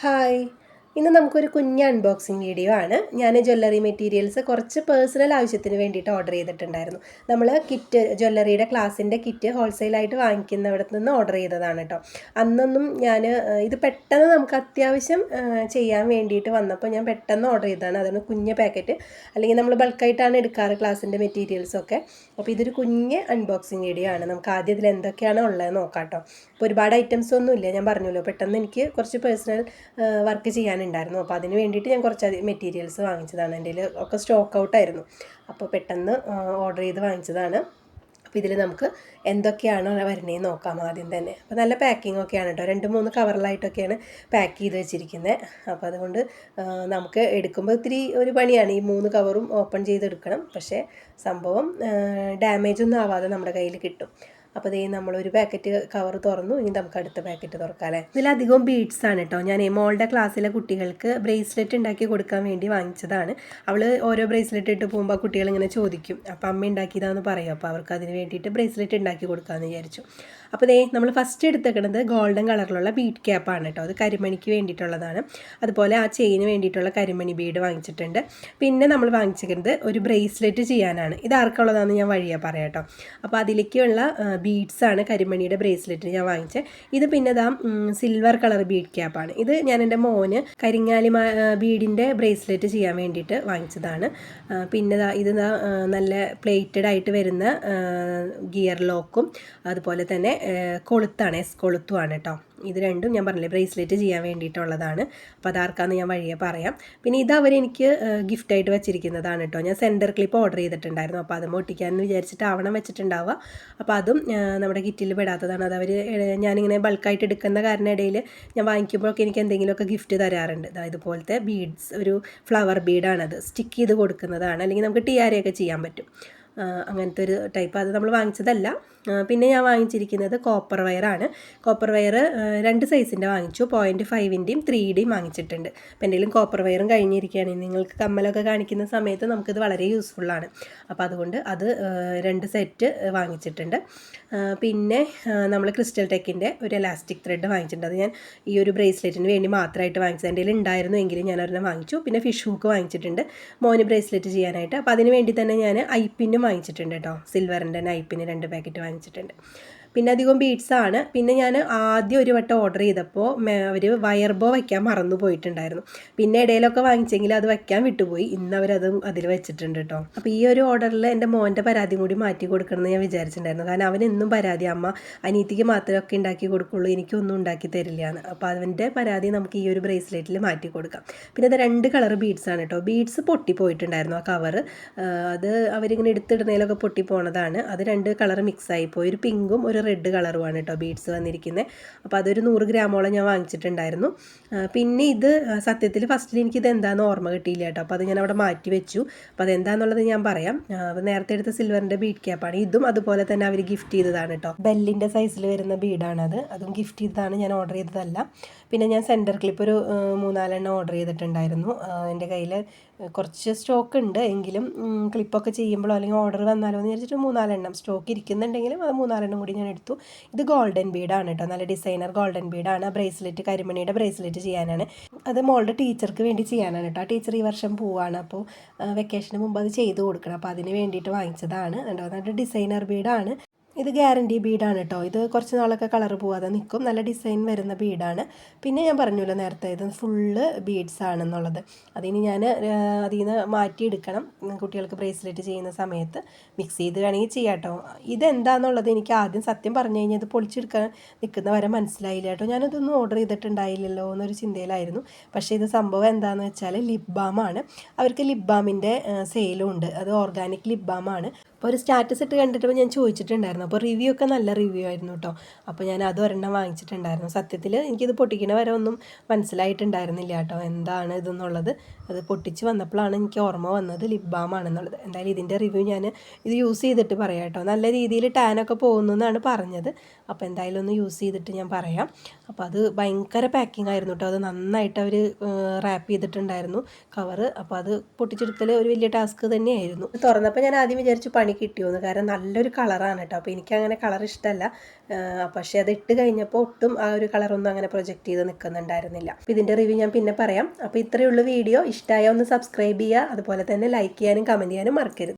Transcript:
Hi, ഇന്ന് നമുക്കൊരു കുഞ്ഞ് അൺബോക്സിങ് വീഡിയോ ആണ്. ഞാൻ ജ്വല്ലറി മെറ്റീരിയൽസ് കുറച്ച് പേഴ്സണൽ ആവശ്യത്തിന് വേണ്ടിയിട്ട് ഓർഡർ ചെയ്തിട്ടുണ്ടായിരുന്നു. നമ്മൾ കിറ്റ് ജ്വല്ലറിയുടെ ക്ലാസ്സിൻ്റെ കിറ്റ് ഹോൾസെയിലായിട്ട് വാങ്ങിക്കുന്നവിടെ നിന്ന് ഓർഡർ ചെയ്തതാണ് കേട്ടോ. അന്നൊന്നും ഞാൻ ഇത് പെട്ടെന്ന് നമുക്ക് അത്യാവശ്യം ചെയ്യാൻ വേണ്ടിയിട്ട് വന്നപ്പോൾ ഞാൻ പെട്ടെന്ന് ഓർഡർ ചെയ്തതാണ്. അതാണ് കുഞ്ഞ് പാക്കറ്റ്, അല്ലെങ്കിൽ നമ്മൾ ബൾക്കായിട്ടാണ് എടുക്കാറ് ക്ലാസ്സിൻ്റെ മെറ്റീരിയൽസൊക്കെ. അപ്പോൾ ഇതൊരു കുഞ്ഞ് അൺബോക്സിങ് വീഡിയോ ആണ്. നമുക്ക് ആദ്യം ഇതിൽ എന്തൊക്കെയാണ് ഉള്ളത് നോക്കാം കേട്ടോ. അപ്പോൾ ഒരുപാട് ഐറ്റംസ് ഒന്നും ഇല്ല, ഞാൻ പറഞ്ഞല്ലോ. പെട്ടെന്ന് എനിക്ക് കുറച്ച് പേഴ്സണൽ വർക്ക് ചെയ്യാനുണ്ടായിരുന്നു. അപ്പോൾ അതിന് വേണ്ടിയിട്ട് ഞാൻ കുറച്ച് മെറ്റീരിയൽസ് വാങ്ങിച്ചതാണ്. എൻ്റെ ഒക്കെ സ്റ്റോക്ക് ഔട്ടായിരുന്നു. അപ്പോൾ പെട്ടെന്ന് ഓർഡർ ചെയ്ത് വാങ്ങിച്ചതാണ്. അപ്പോൾ ഇതിൽ നമുക്ക് എന്തൊക്കെയാണ് വരുന്നതെന്ന് നോക്കാം ആദ്യം തന്നെ. അപ്പോൾ നല്ല പാക്കിംഗ് ഒക്കെയാണ് കേട്ടോ. 2-3 കവറിലായിട്ടൊക്കെയാണ് പാക്ക് ചെയ്ത് വെച്ചിരിക്കുന്നത്. അപ്പോൾ അതുകൊണ്ട് നമുക്ക് എടുക്കുമ്പോൾ ഇത്തിരി ഒരു പണിയാണ്. ഈ 3 കവറും ഓപ്പൺ ചെയ്തെടുക്കണം. പക്ഷേ സംഭവം ഡാമേജ് ഒന്നും ആവാതെ നമ്മുടെ കയ്യിൽ കിട്ടും. അപ്പോൾ ഇതേ നമ്മളൊരു പാക്കറ്റ് കവർ തുറന്നു. ഇനി നമുക്ക് അടുത്ത പാക്കറ്റ് തുറക്കാം അല്ലേ. ഇതിലധികം ബീഡ്സ് ആണ് കേട്ടോ. ഞാൻ മോളുടെ ക്ലാസ്സിലെ കുട്ടികൾക്ക് ബ്രേസ്ലെറ്റ് ഉണ്ടാക്കി കൊടുക്കാൻ വേണ്ടി വാങ്ങിച്ചതാണ്. അവൾ ഓരോ ബ്രേസ്ലെറ്റ് ഇട്ട് പോകുമ്പോൾ കുട്ടികൾ ഇങ്ങനെ ചോദിക്കും. അപ്പോൾ അമ്മ ഉണ്ടാക്കിയതാണെന്ന് പറയും. അപ്പോൾ അവർക്ക് അതിന് വേണ്ടിയിട്ട് ബ്രേസ്ലെറ്റ് ഉണ്ടാക്കി കൊടുക്കാമെന്ന് വിചാരിച്ചു. അപ്പോൾ ഇതേ നമ്മൾ ഫസ്റ്റ് എടുത്തേക്കുന്നത് ഗോൾഡൻ കളറിലുള്ള ബീഡ് ക്യാപ്പാണ് കേട്ടോ. അത് കരിമണിക്ക് വേണ്ടിയിട്ടുള്ളതാണ്. അതുപോലെ ആ ചെയിന് വേണ്ടിയിട്ടുള്ള കരിമണി ബീഡ് വാങ്ങിച്ചിട്ടുണ്ട്. പിന്നെ നമ്മൾ വാങ്ങിച്ചിരിക്കുന്നത് ഒരു ബ്രേസ്ലെറ്റ് ചെയ്യാനാണ്. ഇത് ആർക്കുള്ളതാണെന്ന് ഞാൻ വഴിയെ പറയാം കേട്ടോ. അപ്പോൾ അതിലേക്കുള്ള ബീഡ്സാണ് കരിമണിയുടെ ബ്രേസ്ലെറ്റ് ഞാൻ വാങ്ങിച്ചത്. ഇത് പിന്നെ സിൽവർ കളർ ബീഡ് ക്യാപ്പാണ്. ഇത് ഞാൻ എൻ്റെ മോന് കരിങ്ങാലി ബീഡിൻ്റെ ബ്രേസ്ലെറ്റ് ചെയ്യാൻ വേണ്ടിയിട്ട് വാങ്ങിച്ചതാണ്. പിന്നെ ഇത് നല്ല പ്ലേറ്റഡ് ആയിട്ട് വരുന്ന ഗിയർ ലോക്കും അതുപോലെ തന്നെ കൊളുത്താണ്, കൊളുത്തുമാണ് കേട്ടോ. ഇത് രണ്ടും ഞാൻ പറഞ്ഞില്ലേ ബ്രേസ്ലെറ്റ് ചെയ്യാൻ വേണ്ടിയിട്ടുള്ളതാണ്. അപ്പോൾ അതാർക്കാന്ന് ഞാൻ വഴിയെ പറയാം. പിന്നെ ഇത് അവരെനിക്ക് ഗിഫ്റ്റായിട്ട് വെച്ചിരിക്കുന്നതാണ് കേട്ടോ. ഞാൻ സെൻറ്റർ ക്ലിപ്പ് ഓർഡർ ചെയ്തിട്ടുണ്ടായിരുന്നു. അപ്പോൾ അത് ഒട്ടിക്കാമെന്ന് വിചാരിച്ചിട്ട് വെച്ചിട്ടുണ്ടാവുക. അപ്പോൾ അതും നമ്മുടെ കിറ്റിൽ പെടാത്തതാണ്. അത് ഞാനിങ്ങനെ ബൾക്കായിട്ട് എടുക്കുന്ന കാരണം ഇടയിൽ ഞാൻ വാങ്ങിക്കുമ്പോഴൊക്കെ എനിക്ക് എന്തെങ്കിലുമൊക്കെ ഗിഫ്റ്റ് തരാറുണ്ട്. ഇതുപോലത്തെ ബീഡ്സ്, ഒരു ഫ്ലവർ ബീഡാണത്. സ്റ്റിക്ക് ചെയ്ത് കൊടുക്കുന്നതാണ്. അല്ലെങ്കിൽ നമുക്ക് ടിയാരയൊക്കെ ചെയ്യാൻ പറ്റും. അങ്ങനത്തെ ഒരു ടൈപ്പ്. അത് നമ്മൾ വാങ്ങിച്ചതല്ല. പിന്നെ ഞാൻ വാങ്ങിച്ചിരിക്കുന്നത് കോപ്പർ വയറാണ്. കോപ്പർ വയർ 2 സൈസിൻ്റെ വാങ്ങിച്ചു. 0.5-ൻ്റെയും 3-യുടെയും വാങ്ങിച്ചിട്ടുണ്ട്. അപ്പോൾ എന്തെങ്കിലും കോപ്പർ വയറും കഴിഞ്ഞിരിക്കുകയാണ്. നിങ്ങൾക്ക് കമ്മലൊക്കെ കാണിക്കുന്ന സമയത്ത് നമുക്കിത് വളരെ യൂസ്ഫുള്ളാണ്. അപ്പോൾ അതുകൊണ്ട് അത് 2 സെറ്റ് വാങ്ങിച്ചിട്ടുണ്ട്. പിന്നെ നമ്മൾ ക്രിസ്റ്റൽ ടെക്കിൻ്റെ ഒരു എലാസ്റ്റിക് ത്രെഡ് വാങ്ങിച്ചിട്ടുണ്ട്. അത് ഞാൻ ഈ ഒരു ബ്രേസ്ലെറ്റിന് വേണ്ടി മാത്രമായിട്ട് വാങ്ങിച്ചത്. എൻ്റെ കയ്യിൽ ഉണ്ടായിരുന്നു എങ്കിലും ഞാൻ ഒരെണ്ണം വാങ്ങിച്ചു. പിന്നെ ഫിഷ് ഹൂക്ക് വാങ്ങിച്ചിട്ടുണ്ട് മോന് ബ്രേസ്ലെറ്റ് ചെയ്യാനായിട്ട്. അപ്പോൾ അതിന് വേണ്ടി തന്നെ ഞാൻ ഐപ്പിനും വാങ്ങിച്ചിട്ടുണ്ട് കേട്ടോ. സിൽവറിൻ്റെ ഐപ്പിന് 2 പാക്കറ്റ് വാങ്ങിച്ചിട്ടുണ്ട്. പിന്നെ അധികം ബീഡ്സാണ്. പിന്നെ ഞാൻ ആദ്യം ഒരു വട്ടം ഓർഡർ ചെയ്തപ്പോൾ അവർ വയർ ബോ വയ്ക്കാൻ മറന്നു പോയിട്ടുണ്ടായിരുന്നു. പിന്നെ ഇടയിലൊക്കെ വാങ്ങിച്ചെങ്കിൽ അത് വയ്ക്കാൻ വിട്ടുപോയി. ഇന്ന് അവരതും അതിൽ വെച്ചിട്ടുണ്ട് കേട്ടോ. അപ്പോൾ ഈ ഒരു ഓർഡറിൽ എൻ്റെ മോൻ്റെ പരാതി കൂടി മാറ്റി കൊടുക്കണമെന്ന് ഞാൻ വിചാരിച്ചിട്ടുണ്ടായിരുന്നു. കാരണം അവനെന്നും പരാതി, അമ്മ അനിയത്തിക്ക് മാത്രമൊക്കെ ഉണ്ടാക്കി കൊടുക്കുള്ളൂ, എനിക്കൊന്നും ഉണ്ടാക്കി തരില്ലയാണ്. അപ്പോൾ അവൻ്റെ പരാതി നമുക്ക് ഈ ഒരു ബ്രേസ്ലെറ്റിൽ മാറ്റി കൊടുക്കാം. പിന്നെ അത് 2 കളർ ബീഡ്സാണ് കേട്ടോ. ബീഡ്സ് പൊട്ടിപ്പോയിട്ടുണ്ടായിരുന്നു ആ കവർ. അത് അവരിങ്ങനെ എടുത്തിടുന്നതിലൊക്കെ പൊട്ടിപ്പോണതാണ്. അത് 2 കളർ മിക്സായി പോയി. ഒരു പിങ്കും ഒരു റെഡ് കളറുമാണ് കേട്ടോ ബീഡ്സ് വന്നിരിക്കുന്നത്. അപ്പോൾ അതൊരു 100 ഗ്രാമോളം ഞാൻ വാങ്ങിച്ചിട്ടുണ്ടായിരുന്നു. പിന്നെ ഇത് സത്യത്തിൽ ഫസ്റ്റിൽ എനിക്കിത് എന്താണെന്ന് ഓർമ്മ കിട്ടിയില്ല കേട്ടോ. അപ്പോൾ അത് ഞാൻ അവിടെ മാറ്റി വെച്ചു. അപ്പോൾ അതെന്താണെന്നുള്ളത് ഞാൻ പറയാം. നേരത്തെ എടുത്ത സിൽവറിൻ്റെ ബീഡ് ക്യാപ്പാണ്. ഇതും അതുപോലെ തന്നെ അവർ ഗിഫ്റ്റ് ചെയ്തതാണ് കേട്ടോ. ബെല്ലിൻ്റെ സൈസിൽ വരുന്ന ബീഡാണത്. അതും ഗിഫ്റ്റ് ചെയ്തതാണ്, ഞാൻ ഓർഡർ ചെയ്തതല്ല. പിന്നെ ഞാൻ സെൻറ്റർ ക്ലിപ്പ് ഒരു 3-4 ഓർഡർ ചെയ്തിട്ടുണ്ടായിരുന്നു. എൻ്റെ കയ്യിൽ കുറച്ച് സ്റ്റോക്ക് ഉണ്ട് എങ്കിലും ക്ലിപ്പൊക്കെ ചെയ്യുമ്പോഴോ അല്ലെങ്കിൽ ഓർഡർ വന്നാലോ എന്ന് വിചാരിച്ചിട്ട് 3-4 സ്റ്റോക്ക് ഇരിക്കുന്നുണ്ടെങ്കിലും അത് 3-4 കൂടി ഞാൻ എടുത്തു. ഇത് ഗോൾഡൻ ബീഡാണ് കേട്ടോ. നല്ല ഡിസൈനർ ഗോൾഡൻ ബീഡാണ്. ബ്രേസ്ലെറ്റ്, കരിമണിയുടെ ബ്രേസ്ലെറ്റ് ചെയ്യാനാണ്. അത് മോളുടെ ടീച്ചർക്ക് വേണ്ടി ചെയ്യാനാണ് കേട്ടോ. ആ ടീച്ചർ ഈ വർഷം പോവാണ്. അപ്പോൾ വെക്കേഷന് മുമ്പ് അത് ചെയ്ത് കൊടുക്കണം. അപ്പോൾ അതിന് വേണ്ടിയിട്ട് വാങ്ങിച്ചതാണ് കേട്ടോ. നല്ല ഡിസൈനർ ബീഡാണ്. ഇത് ഗ്യാരണ്ടി ബീഡാണ് കേട്ടോ. ഇത് കുറച്ച് നാളൊക്കെ കളർ പോവാതെ നിൽക്കും. നല്ല ഡിസൈൻ വരുന്ന ബീഡാണ്. പിന്നെ ഞാൻ പറഞ്ഞല്ലോ നേരത്തെ ഇത് ഫുള്ള് ബീഡ്സ് ആണെന്നുള്ളത്. അതിന് ഞാൻ അതിൽ നിന്ന് മാറ്റിയെടുക്കണം. കുട്ടികൾക്ക് ബ്രേസ്ലെറ്റ് ചെയ്യുന്ന സമയത്ത് മിക്സ് ചെയ്ത് വേണമെങ്കിൽ ചെയ്യാം കേട്ടോ. ഇതെന്താണെന്നുള്ളത് എനിക്ക് ആദ്യം സത്യം പറഞ്ഞു കഴിഞ്ഞാൽ ഇത് പൊളിച്ചെടുക്കാൻ നിൽക്കുന്ന വരെ മനസ്സിലായില്ല കേട്ടോ. ഞാനതൊന്നും ഓർഡർ ചെയ്തിട്ടുണ്ടായില്ലല്ലോ എന്നൊരു ചിന്തയിലായിരുന്നു. പക്ഷേ ഇത് സംഭവം എന്താണെന്ന് വെച്ചാൽ ലിപ് ബാമാണ്. അവർക്ക് ലിപ് ബാമിൻ്റെ സെയിലും ഉണ്ട്. അത് ഓർഗാനിക് ലിപ് ബാമാണ്. അപ്പോൾ ഒരു സ്റ്റാറ്റസ് ഇട്ട് കണ്ടിട്ട് ഞാൻ ചോദിച്ചിട്ടുണ്ടായിരുന്നു. അപ്പോൾ റിവ്യൂ ഒക്കെ നല്ല റിവ്യൂ ആയിരുന്നു കേട്ടോ. അപ്പോൾ ഞാൻ അത് ഒരെണ്ണം വാങ്ങിച്ചിട്ടുണ്ടായിരുന്നു. സത്യത്തിൽ എനിക്കിത് പൊട്ടിക്കണ വരെ ഒന്നും മനസ്സിലായിട്ടുണ്ടായിരുന്നില്ല കേട്ടോ എന്താണ് ഇതെന്നുള്ളത്. അത് പൊട്ടിച്ച് വന്നപ്പോഴാണ് എനിക്ക് ഓർമ്മ വന്നത് ലിപ് ബാം ആണെന്നുള്ളത്. എന്തായാലും ഇതിൻ്റെ റിവ്യൂ ഞാൻ ഇത് യൂസ് ചെയ്തിട്ട് പറയാം കേട്ടോ. നല്ല രീതിയിൽ ടാനൊക്കെ പോകുന്നു എന്നാണ് പറഞ്ഞത്. അപ്പോൾ എന്തായാലും ഒന്ന് യൂസ് ചെയ്തിട്ട് ഞാൻ പറയാം. അപ്പോൾ അത് ഭയങ്കര പാക്കിംഗ് ആയിരുന്നു കേട്ടോ. അത് നന്നായിട്ട് അവർ റാപ്പ് ചെയ്തിട്ടുണ്ടായിരുന്നു കവറ്. അപ്പോൾ അത് പൊട്ടിച്ചെടുക്കൽ ഒരു വലിയ ടാസ്ക് തന്നെയായിരുന്നു. തുറന്നപ്പോൾ ഞാൻ ആദ്യം വിചാരിച്ചു പണി കിട്ടിയോന്ന്, കാരണം നല്ലൊരു കളറാണ് കേട്ടോ. അപ്പോൾ എനിക്കങ്ങനെ കളർ ഇഷ്ടമല്ല. പക്ഷേ അത് ഇട്ട് കഴിഞ്ഞപ്പോൾ ഒട്ടും ആ ഒരു കളറൊന്നും അങ്ങനെ പ്രൊജക്റ്റ് ചെയ്ത് നിൽക്കുന്നുണ്ടായിരുന്നില്ല. അപ്പോൾ ഇതിൻ്റെ റിവ്യൂ ഞാൻ പിന്നെ പറയാം. അപ്പോൾ ഇത്രയേ ഉള്ളൂ വീഡിയോ. ഇഷ്ടമായ ഒന്ന് സബ്സ്ക്രൈബ് ചെയ്യുക, അതുപോലെ തന്നെ ലൈക്ക് ചെയ്യാനും കമൻറ്റ് ചെയ്യാനും മറക്കരുത്.